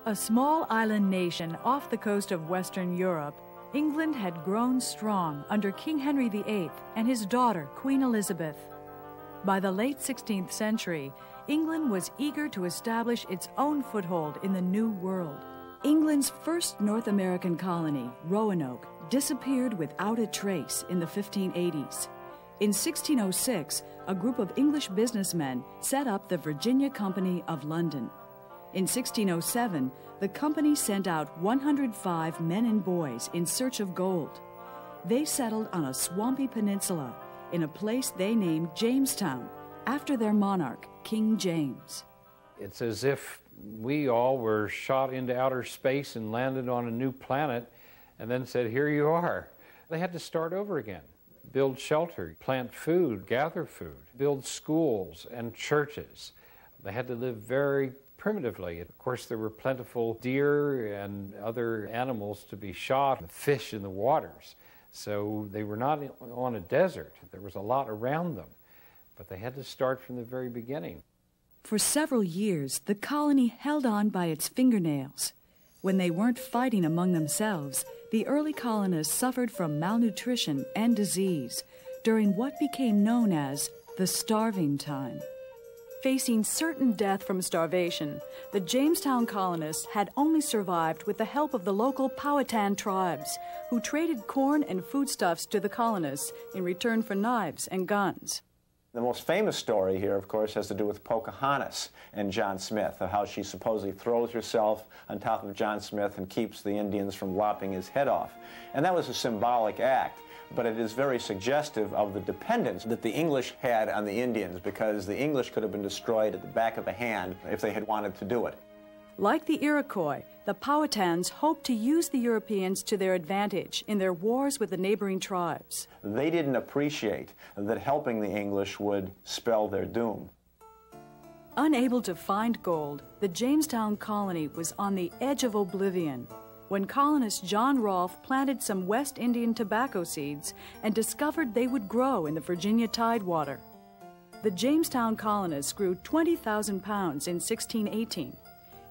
A small island nation off the coast of Western Europe, England had grown strong under King Henry VIII and his daughter, Queen Elizabeth. By the late 16th century, England was eager to establish its own foothold in the New World. England's first North American colony, Roanoke, disappeared without a trace in the 1580s. In 1606, a group of English businessmen set up the Virginia Company of London. In 1607, the company sent out 105 men and boys in search of gold. They settled on a swampy peninsula in a place they named Jamestown, after their monarch, King James. It's as if we all were shot into outer space and landed on a new planet and then said, here you are. They had to start over again, build shelter, plant food, gather food, build schools and churches. They had to live very primitively. Of course, there were plentiful deer and other animals to be shot, and fish in the waters. So they were not on a desert. There was a lot around them, but they had to start from the very beginning. For several years, the colony held on by its fingernails. When they weren't fighting among themselves, the early colonists suffered from malnutrition and disease during what became known as the starving time. Facing certain death from starvation, the Jamestown colonists had only survived with the help of the local Powhatan tribes, who traded corn and foodstuffs to the colonists in return for knives and guns. The most famous story here, of course, has to do with Pocahontas and John Smith, of how she supposedly throws herself on top of John Smith and keeps the Indians from lopping his head off. And that was a symbolic act, but it is very suggestive of the dependence that the English had on the Indians, because the English could have been destroyed at the back of a hand if they had wanted to do it. Like the Iroquois, the Powhatans hoped to use the Europeans to their advantage in their wars with the neighboring tribes. They didn't appreciate that helping the English would spell their doom. Unable to find gold, the Jamestown colony was on the edge of oblivion when colonist John Rolfe planted some West Indian tobacco seeds and discovered they would grow in the Virginia tidewater. The Jamestown colonists grew 20,000 pounds in 1618.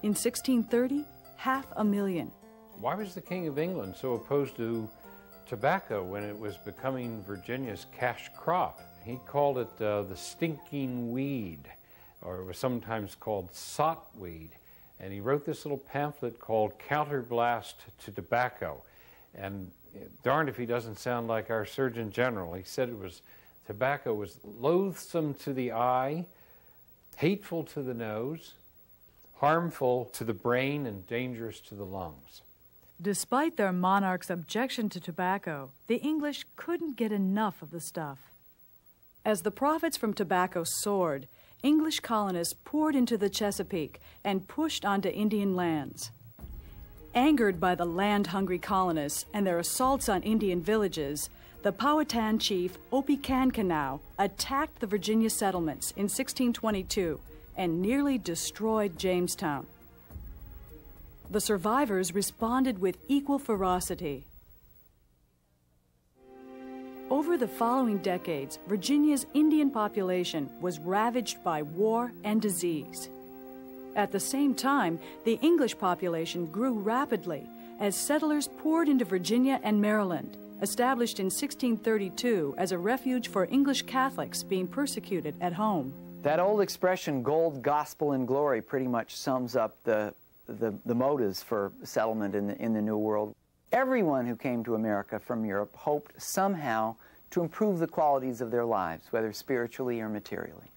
In 1630, 500,000. Why was the King of England so opposed to tobacco when it was becoming Virginia's cash crop? He called it the stinking weed, or it was sometimes called sotweed. And he wrote this little pamphlet called Counterblast to Tobacco. And darned if he doesn't sound like our Surgeon General. He said tobacco was loathsome to the eye, hateful to the nose, harmful to the brain, and dangerous to the lungs. Despite their monarch's objection to tobacco, the English couldn't get enough of the stuff. As the profits from tobacco soared, English colonists poured into the Chesapeake and pushed onto Indian lands. Angered by the land-hungry colonists and their assaults on Indian villages, the Powhatan chief Opechancanough attacked the Virginia settlements in 1622 and nearly destroyed Jamestown. The survivors responded with equal ferocity. Over the following decades, Virginia's Indian population was ravaged by war and disease. At the same time, the English population grew rapidly as settlers poured into Virginia and Maryland, established in 1632 as a refuge for English Catholics being persecuted at home. That old expression, gold, gospel, and glory, pretty much sums up the motives for settlement in the New World. Everyone who came to America from Europe hoped somehow to improve the qualities of their lives, whether spiritually or materially.